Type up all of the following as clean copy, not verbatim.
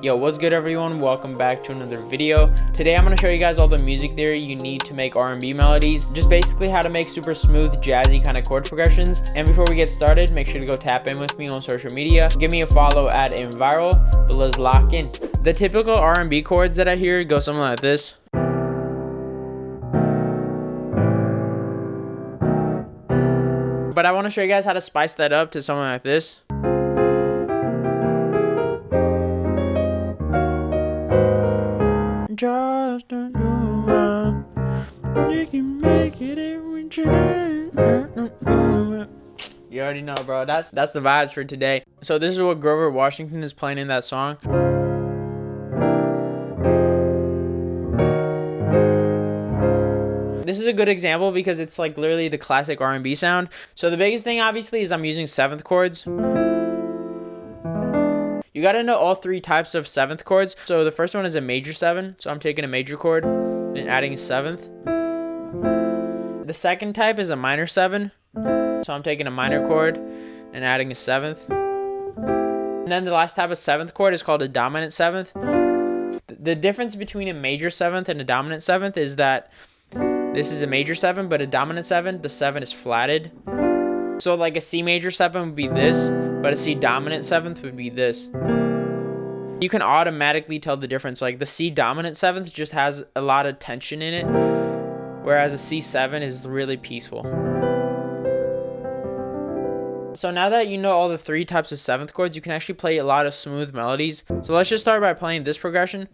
Yo, what's good everyone? Welcome back to another video. Today I'm going to show you guys all the music theory you need to make R&B melodies. Just basically how to make super smooth, jazzy kind of chord progressions. And before we get started, make sure to go tap in with me on social media. Give me a follow at inquires, but let's lock in. The typical R&B chords that I hear go something like this. But I want to show you guys how to spice that up to something like this. Just don't do you can make it every time. You already know, bro. That's the vibes for today. So this is what Grover Washington is playing in that song. This is a good example because it's like literally the classic R&B sound. So the biggest thing obviously is I'm using seventh chords. You gotta know all three types of seventh chords. So the first one is a major seven. So I'm taking a major chord and adding a seventh. The second type is a minor seven. So I'm taking a minor chord and adding a seventh. And then the last type of seventh chord is called a dominant seventh. The difference between a major seventh and a dominant seventh is that this is a major seven, but a dominant seven, the seven is flatted. So like a C major seven would be this, but a C dominant seventh would be this. You can automatically tell the difference. Like the C dominant seventh just has a lot of tension in it, whereas a C7 is really peaceful. So now that you know all the three types of seventh chords, you can actually play a lot of smooth melodies. So let's just start by playing this progression: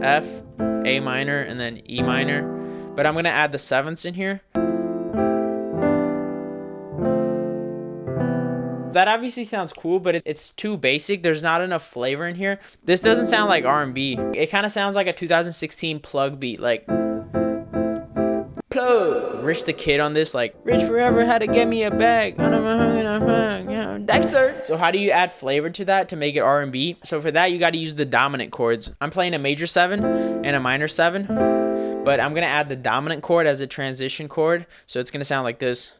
F, A minor, and then E minor. But I'm gonna add the sevenths in here. That obviously sounds cool, but it's too basic. There's not enough flavor in here. This doesn't sound like R&B. It kind of sounds like a 2016 plug beat, like plug. Rich the Kid on this, like Rich Forever had to get me a bag. Dexter. So how do you add flavor to that to make it R&B? So for that, you got to use the dominant chords. I'm playing a major seven and a minor seven, but I'm gonna add the dominant chord as a transition chord. So it's gonna sound like this.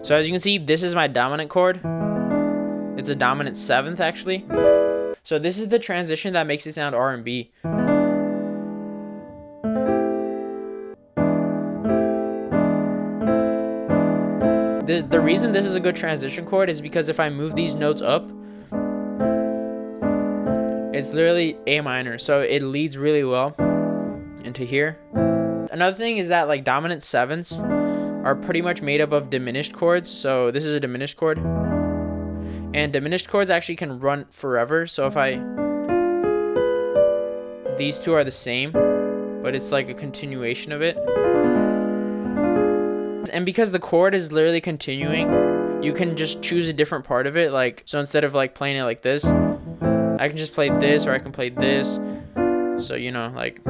So as you can see, this is my dominant chord. It's a dominant seventh actually. So this is the transition that makes it sound R&B. The reason this is a good transition chord is because if I move these notes up, it's literally A minor. So it leads really well into here. Another thing is that like dominant sevenths are pretty much made up of diminished chords. So this is a diminished chord, and diminished chords actually can run forever. So if these two are the same, but it's like a continuation of it. And because the chord is literally continuing, you can just choose a different part of it. Like, so instead of like playing it like this, I can just play this, or I can play this. So, you know, like.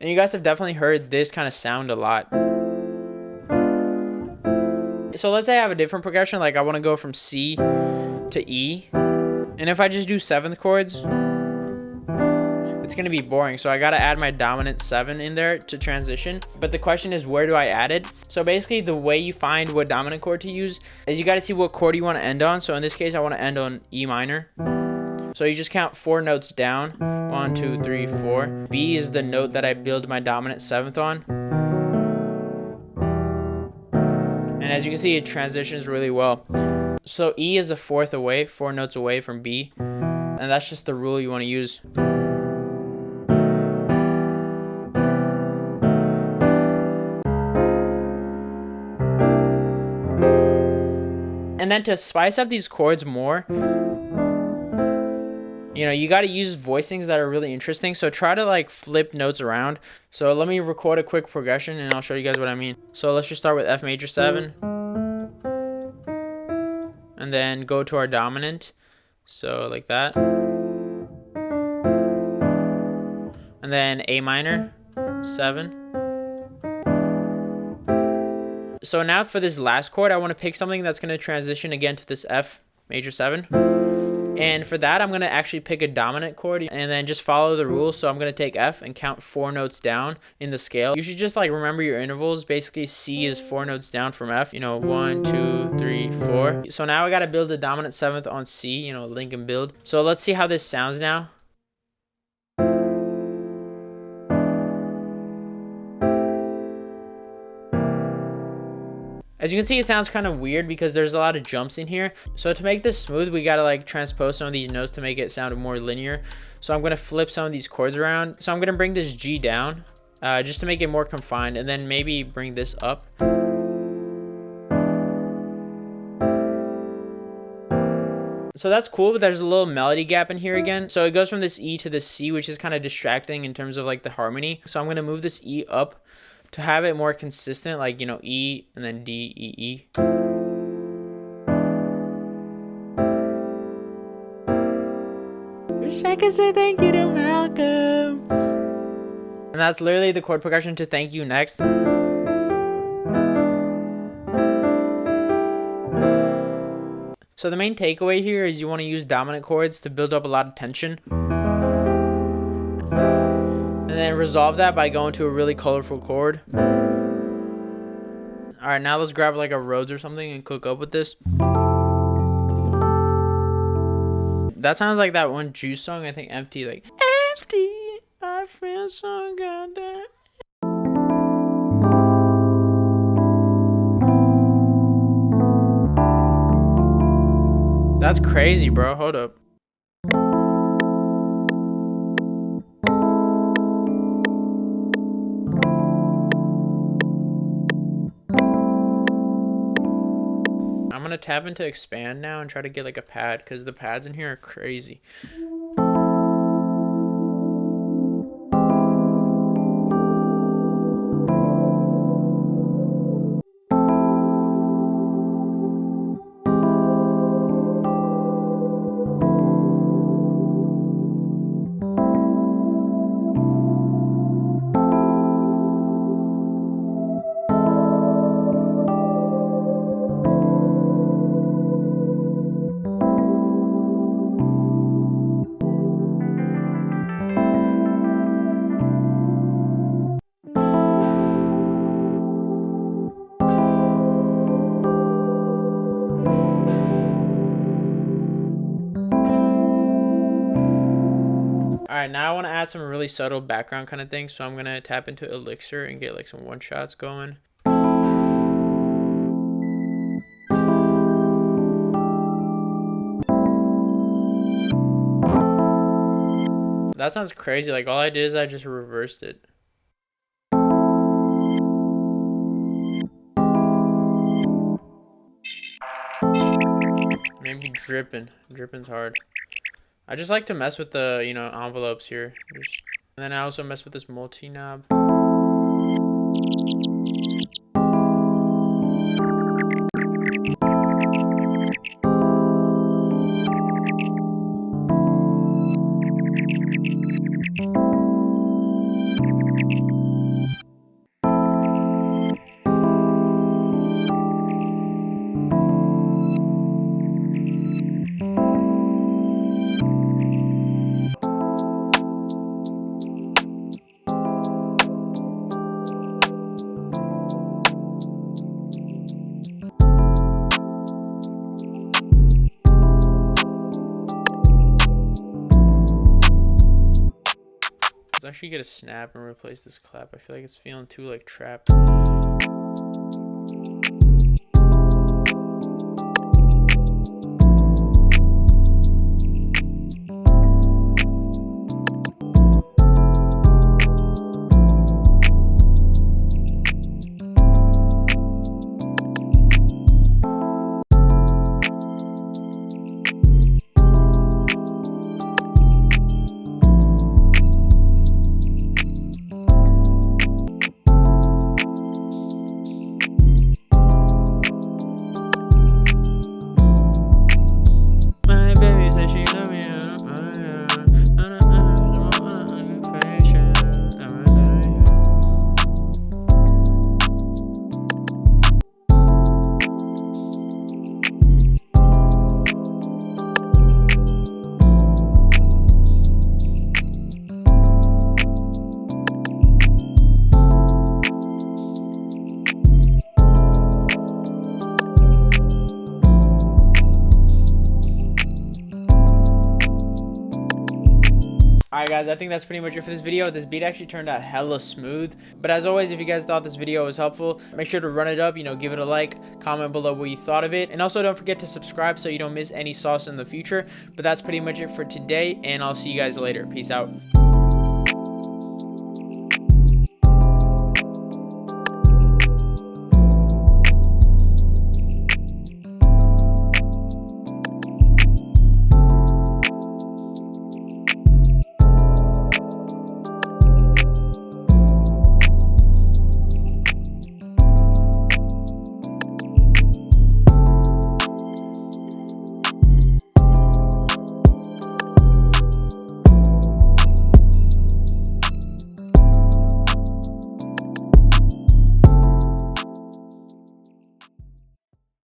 And you guys have definitely heard this kind of sound a lot. So let's say I have a different progression, like I want to go from C to E. And if I just do seventh chords, it's going to be boring. So I got to add my dominant seven in there to transition. But the question is, where do I add it? So basically the way you find what dominant chord to use is you got to see what chord you want to end on. So in this case, I want to end on E minor. So you just count 4 notes down. 1, 2, 3, 4. B is the note that I build my dominant seventh on. And as you can see, it transitions really well. So E is a fourth away, 4 notes away from B. And that's just the rule you want to use. And then to spice up these chords more, you know, you got to use voicings that are really interesting. So try to like flip notes around. So let me record a quick progression and I'll show you guys what I mean. So let's just start with F major 7. And then go to our dominant. So like that. And then A minor 7. So now for this last chord, I want to pick something that's going to transition again to this F major 7. And for that, I'm going to actually pick a dominant chord and then just follow the rules. So I'm going to take F and count 4 notes down in the scale. You should just like remember your intervals. Basically, C is 4 notes down from F, 1, 2, 3, 4. So now I got to build the dominant 7th on C, link and build. So let's see how this sounds now. As you can see, it sounds kind of weird because there's a lot of jumps in here. So to make this smooth, we gotta like transpose some of these notes to make it sound more linear. So I'm gonna flip some of these chords around. So I'm gonna bring this G down just to make it more confined, and then maybe bring this up. So that's cool, but there's a little melody gap in here again. So it goes from this E to this C, which is kind of distracting in terms of like the harmony. So I'm gonna move this E up to have it more consistent, like, E and then D, E, E. Wish I could say thank you to Malcolm. And that's literally the chord progression to thank you next. So the main takeaway here is you want to use dominant chords to build up a lot of tension. And then resolve that by going to a really colorful chord. All right, now let's grab like a Rhodes or something and cook up with this. That sounds like that one Juice song, I think, Empty, like empty, I feel so goddamn. That's crazy, bro. Hold up. I'm gonna tap into expand now and try to get like a pad, because the pads in here are crazy. All right, now I want to add some really subtle background kind of things. So I'm going to tap into Elixir and get like some one shots going. That sounds crazy. Like all I did is I just reversed it. Maybe dripping. Dripping's hard. I just like to mess with the, envelopes here. And then I also mess with this multi knob. Let's actually get a snap and replace this clap. I feel like it's feeling too like trap. Alright guys, I think that's pretty much it for this video. This beat actually turned out hella smooth. But as always, if you guys thought this video was helpful, make sure to run it up, give it a like, comment below what you thought of it. And also don't forget to subscribe so you don't miss any sauce in the future. But that's pretty much it for today, and I'll see you guys later. Peace out.